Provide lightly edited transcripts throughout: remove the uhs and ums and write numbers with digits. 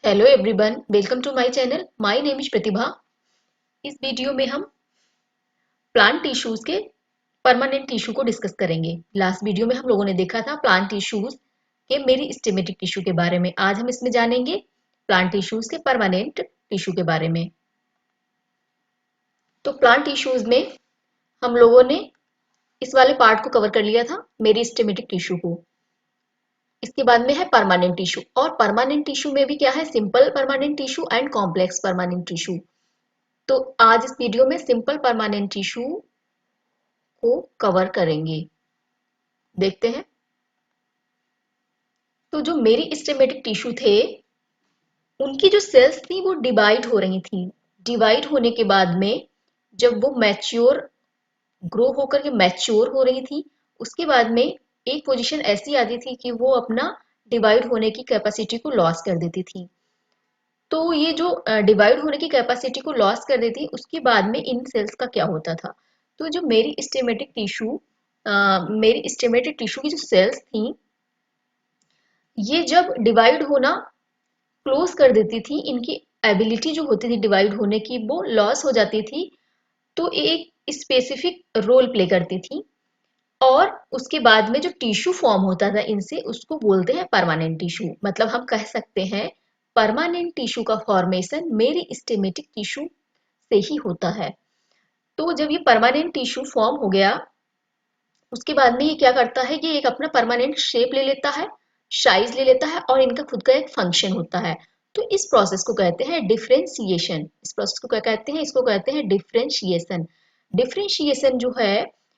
Hello everyone, welcome to my channel. My name is Pratibha. इस video में हम plant tissues के परमानेंट टिश्यू को डिस्कस करेंगे। लास्ट वीडियो में हम लोगों ने देखा था प्लांट टिश्यूज के मेरिस्टेमेटिक टिश्यू के बारे में। आज हम इसमें जानेंगे प्लांट टिश्यूज के परमानेंट टिश्यू के बारे में। तो प्लांट टिश्यूज में हम लोगों ने इस वाले पार्ट को कवर कर लिया था, मेरिस्टेमेटिक टिश्यू को। इसके बाद में है परमानेंट टिश्यू, और परमानेंट टिश्यू में भी क्या है, simple permanent tissue and complex permanent tissue. तो आज इस वीडियो में सिंपल परमानेंट टिश्यू को कवर करेंगे। देखते हैं। तो जो मेरिस्टेमेटिक टिश्यू थे, उनकी जो सेल्स थी वो डिवाइड हो रही थी। डिवाइड होने के बाद में जब वो मैच्योर ग्रो होकर के मैच्योर हो रही थी, उसके बाद में एक पोजीशन ऐसी आती थी कि वो अपना डिवाइड होने की कैपेसिटी को लॉस कर देती थी। तो ये जो डिवाइड होने की कैपेसिटी को लॉस कर देती, उसके बाद में इन सेल्स का क्या होता था। तो जो मेरी स्टेमेटिक टिश्यू की जो सेल्स थी, ये जब डिवाइड होना क्लोज कर देती थी, इनकी एबिलिटी जो होती थी डिवाइड होने की वो लॉस हो जाती थी। तो एक स्पेसिफिक रोल प्ले करती थी, और उसके बाद में जो टिश्यू फॉर्म होता था इनसे, उसको बोलते हैं परमानेंट टिश्यू। मतलब हम कह सकते हैं परमानेंट टिश्यू का फॉर्मेशन मेरिस्टेमेटिक टिश्यू से ही होता है। तो जब ये परमानेंट टिश्यू फॉर्म हो गया, उसके बाद में ये क्या करता है, ये एक अपना परमानेंट शेप ले लेता है, साइज ले लेता है, और इनका खुद का एक फंक्शन होता है। तो इस प्रोसेस को कहते हैं डिफरेंशिएशन। इस प्रोसेस को क्या कहते हैं, इसको कहते हैं डिफरेंशिएशन। डिफरेंशिएशन जो है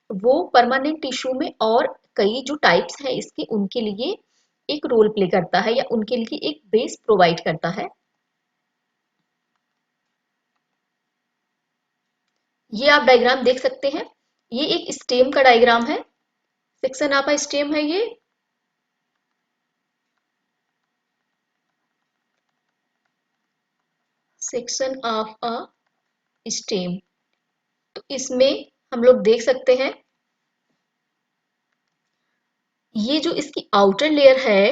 वो परमानेंट टिश्यू में और कई जो टाइप्स हैं इसके, उनके लिए एक रोल प्ले करता है, या उनके लिए एक बेस प्रोवाइड करता है। ये आप डायग्राम देख सकते हैं, ये एक स्टेम का डायग्राम है। सेक्शन ऑफ अ स्टेम है ये। Section of a stem. तो इसमें हम लोग देख सकते हैं, ये जो इसकी आउटर लेयर है,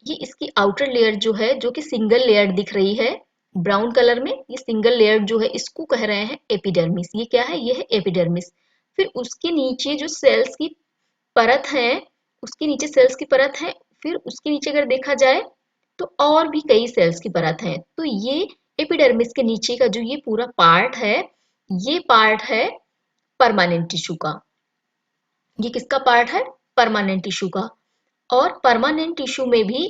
ये इसकी आउटर लेयर जो है, जो कि सिंगल लेयर दिख रही है ब्राउन कलर में, ये सिंगल लेयर जो है इसको कह रहे हैं एपिडर्मिस। ये क्या है, ये है एपिडर्मिस। फिर उसके नीचे जो सेल्स की परत है, उसके नीचे सेल्स की परत है। फिर उसके नीचे अगर देखा जाए तो और भी कई सेल्स की परत है। तो ये एपिडर्मिस के नीचे का जो ये पूरा पार्ट है, ये पार्ट है परमानेंट टिश्यू का। ये किसका पार्ट है, परमानेंट टिश्यू का। और परमानेंट टिश्यू में भी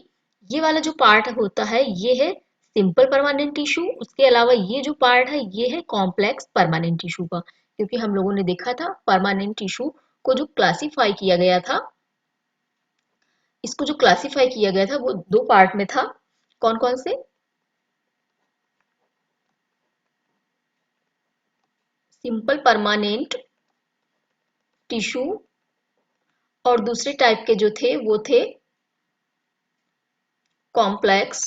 ये वाला जो पार्ट होता है, ये है सिंपल परमानेंट टिश्यू। उसके अलावा ये जो पार्ट है, ये है कॉम्प्लेक्स परमानेंट टिश्यू का। क्योंकि हम लोगों ने देखा था परमानेंट टिश्यू को जो क्लासिफाई किया गया था, इसको जो क्लासिफाई किया गया था वो दो पार्ट में था। कौन कौन से, सिंपल परमानेंट टिश्यू, और दूसरे टाइप के जो थे वो थे कॉम्प्लेक्स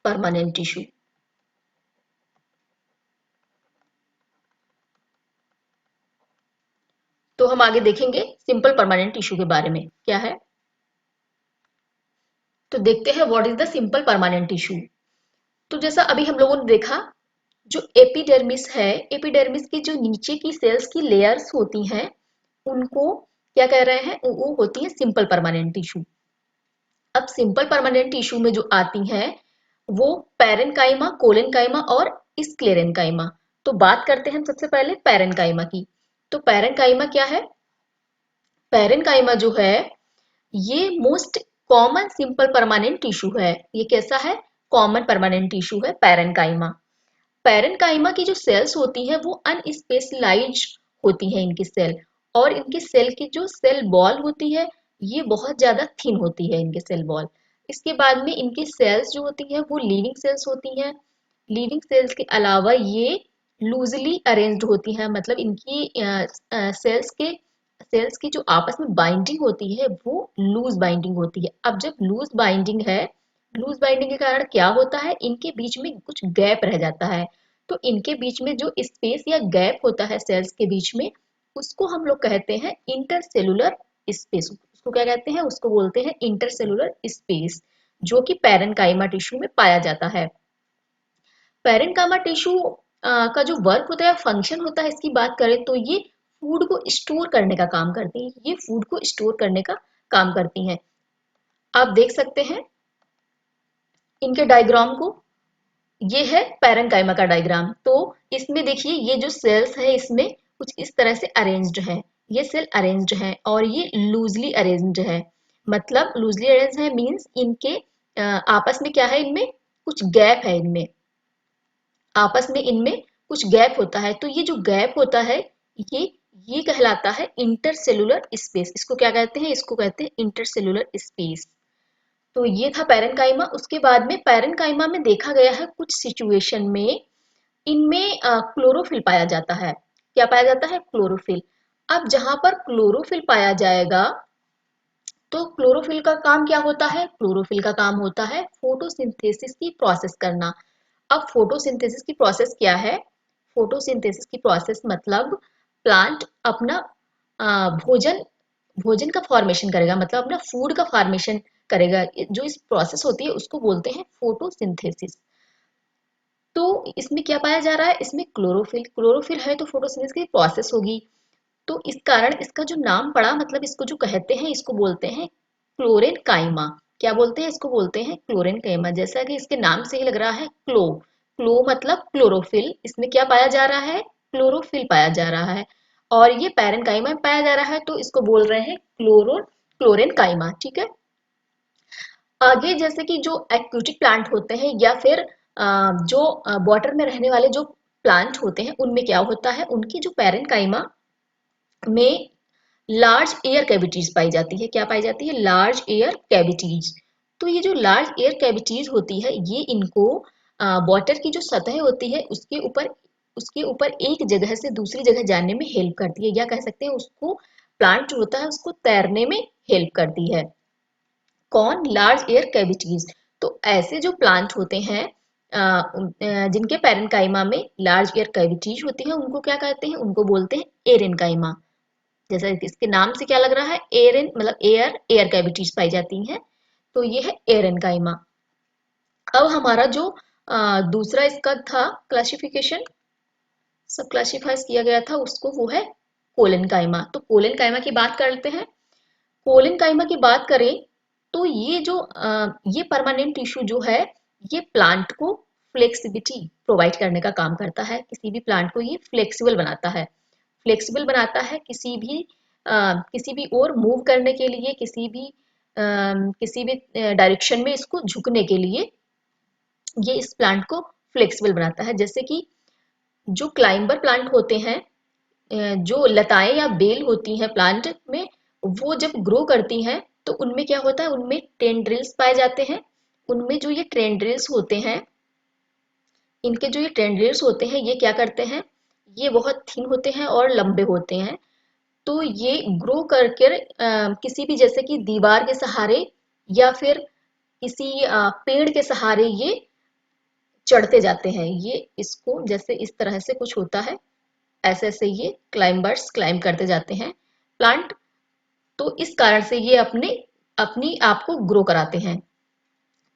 परमानेंट टिश्यू। तो हम आगे देखेंगे सिंपल परमानेंट टिश्यू के बारे में क्या है। तो देखते हैं what is the simple permanent tissue. तो जैसा अभी हम लोगों ने देखा, जो एपिडर्मिस है, एपिडर्मिस की जो नीचे की सेल्स की लेयर्स होती हैं, उनको क्या कह रहे हैं, वो होती है सिंपल परमानेंट टिश्यू। अब सिंपल परमानेंट टिश्यू में जो आती हैं वो पैरेनकाइमा, कोलेनकाइमा और स्क्लेरेनकाइमा। तो बात करते हैं सबसे पहले पैरेनकाइमा की। तो पैरेनकाइमा क्या है, पैरेनकाइमा जो है ये most common simple permanent tissue है। ये कैसा है, कॉमन परमानेंट टिश्यू है पैरेनकाइमा। पैरेनकाइमा की जो सेल्स होती है वो अनस्पेशलाइज्ड होती है इनकी सेल, और इनके सेल की जो सेल बॉल होती है ये बहुत ज्यादा थिन होती है इनके सेल बॉल। इसके बाद में इनकी सेल्स जो होती है वो लिविंग सेल्स होती हैं। लिविंग सेल्स के अलावा ये लूजली अरेंज्ड होती हैं, मतलब इनकी सेल्स की जो आपस में बाइंडिंग होती है वो लूज बाइंडिंग होती है। अब जब लूज बाइंडिंग है, लूज बाइंडिंग के कारण क्या होता है, इनके बीच में कुछ गैप रह जाता है। तो इनके बीच में जो स्पेस या गैप होता है सेल्स के बीच में, उसको हम लोग कहते हैं इंटरसेलुलर स्पेस। उसको क्या कहते हैं, उसको बोलते हैं इंटरसेलुलर स्पेस। जो कि पैरेन्काइमा टिश्यू में पाया जाता है। पैरेन्काइमा टिश्यू का जो वर्क होता है, फंक्शन होता है, इसकी बात करें तो ये फूड को स्टोर करने का काम करती है। ये फूड को स्टोर करने का काम करती हैं। आप देख सकते हैं इनके डायग्राम को, ये है पैरेन्काइमा का डायग्राम। तो इसमें देखिए ये जो सेल्स है इसमें कुछ इस तरह से अरेंज्ड है, ये सेल अरेंज्ड है और ये लूजली अरेंज्ड है। मतलब लूजली अरेंज्ड है मींस इनके आपस में क्या है, इनमें कुछ गैप है, इनमें आपस में इनमें कुछ गैप होता है। तो ये जो गैप होता है ये ये कहलाता है इंटरसेलुलर स्पेस। इसको क्या कहते हैं, इसको कहते हैं इंटरसेलुलर स्पेस। तो ये था पैरेन्काइमा। उसके बाद में पैरेन्काइमा में देखा गया है कुछ सिचुएशन में इनमें क्लोरोफिल पाया जाता है। क्या पाया जाता है, क्लोरोफिल। अब जहां पर क्लोरोफिल पाया जाएगा तो क्लोरोफिल का काम क्या होता है, क्लोरोफिल का काम होता है फोटोसिंथेसिस की प्रोसेस करना। अब फोटोसिंथेसिस की प्रोसेस क्या है, फोटोसिंथेसिस की प्रोसेस मतलब प्लांट अपना भोजन भोजन का फॉर्मेशन करेगा, मतलब अपना फूड का फॉर्मेशन करेगा। जो इस प्रोसेस होती है उसको बोलते हैं फोटोसिंथेसिस। तो इसमें क्या पाया जा रहा है, इसमें क्लोरोफिल, क्लोरोफिल है तो फोटोसिंथेसिस की प्रोसेस होगी। तो इस कारण इसका जो नाम पड़ा, मतलब इसको जो कहते हैं इसको बोलते हैं क्लोरेन काइमा। क्या बोलते हैं, इसको बोलते हैं क्लोरेन काइमा। जैसा कि इसके नाम से ही लग रहा है, क्लो, क्लो मतलब क्लोरोफिल। इसमें क्या पाया जा रहा है, क्लोरोफिल पाया जा रहा है और ये पैरेन्काइमा में पाया जा रहा है तो इसको बोल रहे हैं क्लोरेन काइमा। ठीक है। आगे जैसे कि जो एक्वेटिक प्लांट होते हैं या फिर जो वाटर में रहने वाले जो प्लांट होते हैं उनमें क्या होता है, उनकी जो पैरेन्काइमा में लार्ज एयर कैविटीज पाई जाती है। क्या पाई जाती है, लार्ज एयर कैविटीज। तो ये जो लार्ज एयर कैविटीज होती है ये इनको वाटर की जो सतह होती है उसके ऊपर एक जगह से दूसरी जगह जाने में हेल्प करती है, या कह सकते हैं उसको प्लांट जो होता है उसको तैरने में हेल्प करती है। कौन, लार्ज एयर कैविटीज। तो ऐसे जो प्लांट होते हैं जिनके पैरेन्काइमा में लार्ज एयर कैविटीज होती है उनको क्या कहते हैं, उनको बोलते हैं एरेन्काइमा। जैसा कि इसके नाम से क्या लग रहा है, एरेन मतलब एयर कैविटीज पाई जाती हैं। तो ये है एरेन्काइमा। अब हमारा जो दूसरा इसका था क्लासिफिकेशन, सब क्लासिफाइज किया गया था उसको, वो है कोलेनकाइमा। तो कोलेनकाइमा की बात करते हैं। कोलेनकाइमा की बात करें तो ये परमानेंट टिश्यू जो है ये प्लांट को फ्लेक्सिबिलिटी प्रोवाइड करने का काम करता है। किसी भी प्लांट को ये फ्लेक्सिबल बनाता है, फ्लेक्सिबल बनाता है किसी भी ओर मूव करने के लिए, किसी भी डायरेक्शन में इसको झुकने के लिए ये इस प्लांट को फ्लेक्सिबल बनाता है। जैसे कि जो क्लाइंबर प्लांट होते हैं, जो लताएं या बेल होती हैं प्लांट में, वो जब ग्रो करती हैं तो उनमें क्या होता है, उनमें टेंड्रिल्स पाए जाते हैं। उनमें जो ये टेंड्रिल्स होते हैं, इनके जो ये टेंड्रिल्स होते हैं ये क्या करते हैं, ये बहुत थिन होते हैं और लंबे होते हैं। तो ये ग्रो करके किसी भी जैसे कि दीवार के सहारे या फिर किसी पेड़ के सहारे ये चढ़ते जाते हैं। ये इसको जैसे इस तरह से कुछ होता है, ऐसे ऐसे ये क्लाइंबर्स क्लाइंब करते जाते हैं प्लांट। तो इस कारण से ये अपनी आप को ग्रो कराते हैं।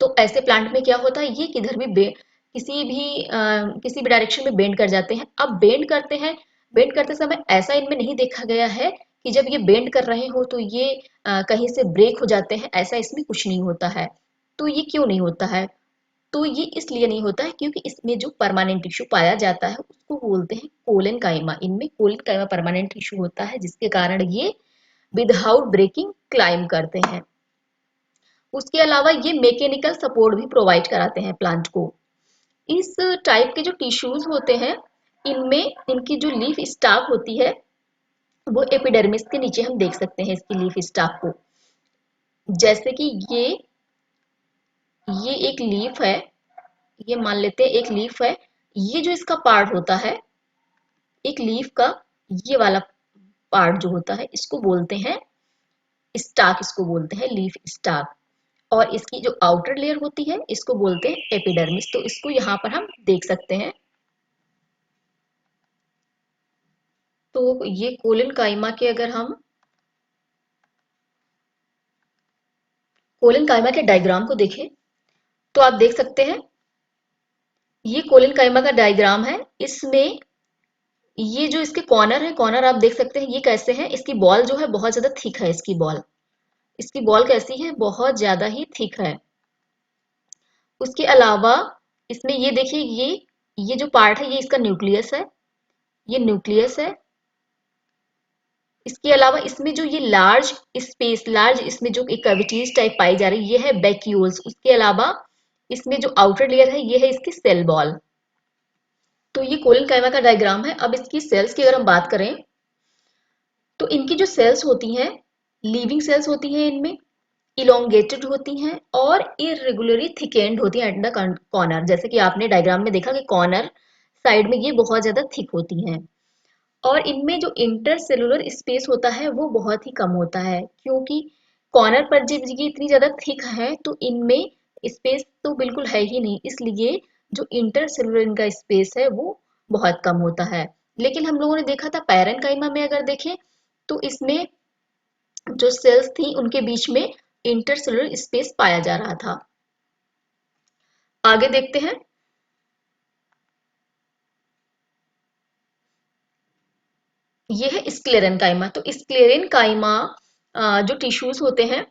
तो ऐसे प्लांट में क्या होता है, ये किधर भी किसी भी डायरेक्शन में बेंड कर जाते हैं। अब बेंड करते समय ऐसा इनमें नहीं देखा गया है कि जब ये बेंड कर रहे हो तो ये कहीं से ब्रेक हो जाते हैं, ऐसा इसमें कुछ नहीं होता है। तो ये क्यों नहीं होता है, तो ये इसलिए नहीं होता है क्योंकि इसमें जो परमानेंट टिश्यू पाया जाता है उसको बोलते हैं कोलेन काइमा। इनमें कोलेन काइमा परमानेंट टिश्यू होता है जिसके कारण ये विदाउट ब्रेकिंग क्लाइंब करते हैं। उसके अलावा ये मैकेनिकल सपोर्ट भी प्रोवाइड कराते हैं प्लांट को। इस टाइप के जो टिश्यूज होते हैं इनमें इनकी जो लीफ स्टाक होती है वो एपिडर्मिस के नीचे हम देख सकते हैं इसकी लीफ स्टाक को। जैसे कि ये एक लीफ है, ये मान लेते हैं एक लीफ है। ये जो इसका पार्ट होता है एक लीफ का, ये वाला पार्ट जो होता है इसको बोलते हैं स्टाक, इसको बोलते हैं लीफ स्टाक। और इसकी जो आउटर लेयर होती है इसको बोलते हैं एपिडर्मिस। तो इसको यहाँ पर हम देख सकते हैं। तो ये कोलेन काइमा के अगर हम कोलिन काइमा के डायग्राम को देखें तो आप देख सकते हैं ये कोलिन काइमा का डायग्राम है। इसमें ये जो इसके कॉर्नर है, कॉर्नर आप देख सकते हैं ये कैसे है, इसकी बॉल जो है बहुत ज्यादा थिक है। इसकी बॉल कैसी है, बहुत ज्यादा ही थिक है। उसके अलावा इसमें ये देखिए, ये जो पार्ट है ये इसका न्यूक्लियस है, ये न्यूक्लियस है। इसके अलावा इसमें जो ये लार्ज इसमें जो एक कैविटीज टाइप पाई जा रही है ये है वैक्यूल्स। उसके अलावा इसमें जो आउटर लेयर है ये है इसकी सेल बॉल। तो ये कोलिन काइमा का डायग्राम है। अब इसकी सेल्स की अगर हम बात करें तो इनकी जो सेल्स होती हैं, लिविंग सेल्स होती हैं, इनमें इलोंगेटेड होती हैं और इरेगुलरली थिकेंड होती हैं एट द कॉर्नर। जैसे कि आपने डायग्राम में देखा कि कॉर्नर साइड में ये बहुत ज्यादा थिक होती हैं। और इनमें जो इंटरसेलुलर स्पेस होता है वो बहुत ही कम होता है, क्योंकि कॉर्नर पर जब ये इतनी ज्यादा थिक है तो इनमें स्पेस तो बिल्कुल है ही नहीं, इसलिए जो इंटरसेलुलर इनका स्पेस है वो बहुत कम होता है। लेकिन हम लोगों ने देखा था पैरेन्काइमा में, अगर देखें तो इसमें जो सेल्स थी उनके बीच में इंटरसेलुलर स्पेस पाया जा रहा था। आगे देखते हैं। ये है स्क्लेरेनकाइमा। तो स्क्लेरेनकाइमा जो टिश्यूज होते हैं,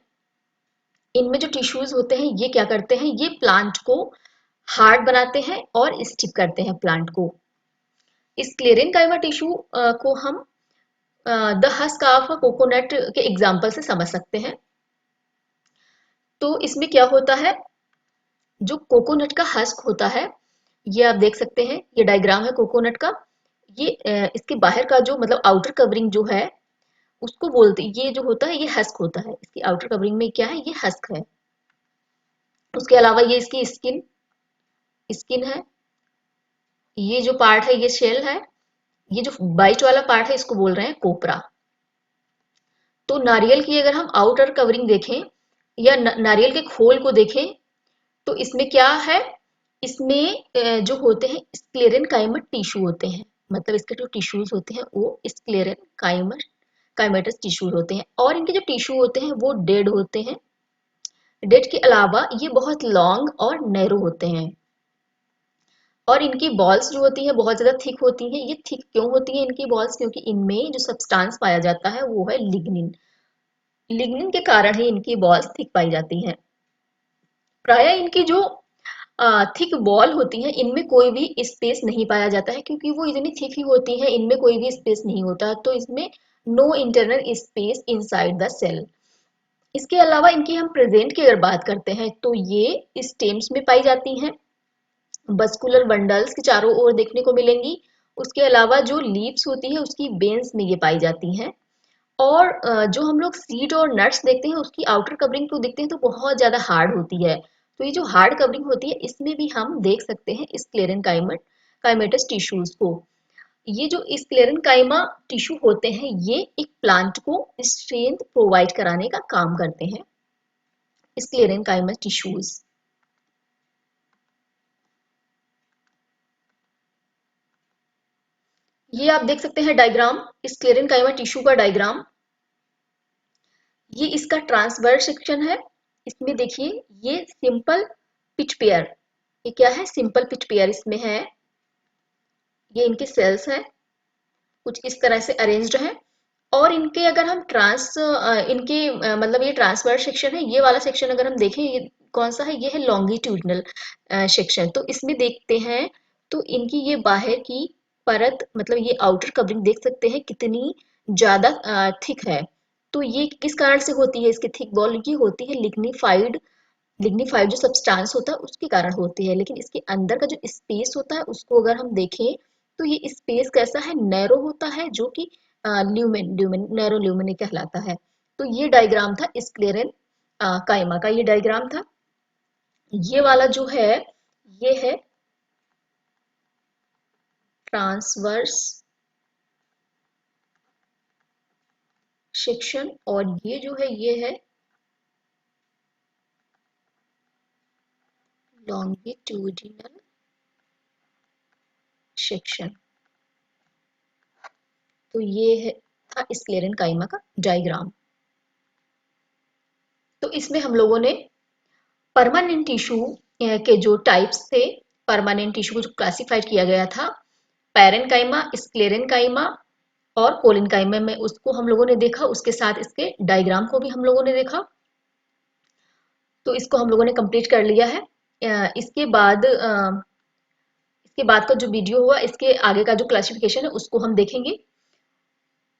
इनमें जो टिश्यूज होते हैं ये क्या करते हैं, ये प्लांट को हार्ड बनाते हैं और स्टिप करते हैं प्लांट को। स्क्लेरेनकाइमा टिश्यू को हम द हस्क ऑफ कोकोनट के एग्जाम्पल से समझ सकते हैं। तो इसमें क्या होता है, जो कोकोनट का हस्क होता है, ये आप देख सकते हैं, ये डायग्राम है कोकोनट का। ये इसके बाहर का जो मतलब आउटर कवरिंग जो है उसको बोलते, ये जो होता है ये हस्क होता है। इसकी आउटर कवरिंग में क्या है, ये हस्क है। उसके अलावा ये इसकी स्किन स्किन है। ये जो पार्ट है ये शेल है। ये जो बाइट वाला पार्ट है इसको बोल रहे हैं कोपरा। तो नारियल की अगर हम आउटर कवरिंग देखें या नारियल के खोल को देखें तो इसमें क्या है, इसमें जो होते हैं स्क्लेरन काइमट टिश्यू होते हैं। मतलब इसके जो टिश्यूज होते हैं वो स्क्लेरन काइमट काइमेटस टिश्यू होते हैं। और इनके जो टिश्यू होते हैं वो डेड होते हैं। डेड के अलावा ये बहुत लॉन्ग और नैरो होते हैं। और इनकी बॉल्स जो होती हैं बहुत ज्यादा थिक होती हैं। ये थिक क्यों होती हैं इनकी बॉल्स, क्योंकि इनमें जो सब्सटेंस पाया जाता है वो है लिग्निन। लिग्निन के कारण ही इनकी बॉल्स थिक पाई जाती हैं। प्राय इनकी जो थिक बॉल होती है इनमें कोई भी स्पेस नहीं पाया जाता है, क्योंकि वो इतनी थिक ही होती है, इनमें कोई भी स्पेस नहीं होता। तो इसमें no internal space inside the cell. इसके अलावा इनकी हम प्रेजेंट की अगर बात करते हैं तो ये स्टेम्स में पाई जाती हैं, बस्कुलर बंडल्स के चारों ओर देखने को मिलेंगी। उसके अलावा जो लीव्स होती है उसकी बेन्स में ये पाई जाती हैं। और जो हम लोग सीड और नट्स देखते हैं उसकी आउटर कवरिंग को देखते हैं तो बहुत ज्यादा हार्ड होती है। तो ये जो हार्ड कवरिंग होती है इसमें भी हम देख सकते हैं स्क्लेरन काइमेटस टिश्यूज को। ये जो स्क्लेरन काइमा टिश्यू होते हैं ये एक प्लांट को स्ट्रेंथ प्रोवाइड कराने का काम करते हैं, स्क्लेरन काइमा टिश्यूज। ये आप देख सकते हैं डायग्राम, स्क्लेरन काइमा टिश्यू का डायग्राम। ये इसका ट्रांसवर्स सेक्शन है। इसमें देखिए ये सिंपल पिच पेयर, ये क्या है, सिंपल पिच पेयर इसमें है। ये इनके सेल्स हैं, कुछ इस तरह से अरेंज्ड हैं। और इनके अगर हम इनके मतलब ये ट्रांसवर्स सेक्शन है, ये वाला सेक्शन अगर हम देखें ये कौन सा है, ये है लॉन्गिट्यूडनल सेक्शन। तो इसमें देखते हैं तो इनकी ये बाहर की परत मतलब ये आउटर कवरिंग देख सकते हैं कितनी ज्यादा थिक है। तो ये किस कारण से होती है, इसकी थिक वॉल ये होती है लिग्निफाइड जो सब्सटेंस होता है उसके कारण होती है। लेकिन इसके अंदर का जो स्पेस होता है उसको अगर हम देखें तो ये स्पेस कैसा है, नैरो होता है, जो कि ल्यूमेन ल्यूमेन नैरो ल्यूमेन कहलाता है। तो ये डायग्राम था स्क्लेरन काइमा का, ये डायग्राम था। ये वाला जो है ये है ट्रांसवर्स सेक्शन और ये जो है ये है लॉन्गिट्यूडिनल सेक्शन। तो ये है था स्क्लेरन काइमा का डायग्राम। तो इसमें हम लोगों ने परमानेंट टिश्यू के जो टाइप्स थे, परमानेंट टिश्यू को जो क्लासिफाइड किया गया था, पैरेनकाइमा, स्क्लेरेनकाइमा और कोलिनकाइमा में, उसको हम लोगों ने देखा। उसके साथ इसके डायग्राम को भी हम लोगों ने देखा। तो इसको हम लोगों ने कंप्लीट कर लिया है। इसके बाद का जो वीडियो हुआ, इसके आगे का जो क्लासिफिकेशन है उसको हम देखेंगे।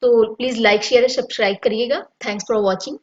तो प्लीज़ लाइक शेयर सब्सक्राइब करिएगा। Thanks for watching.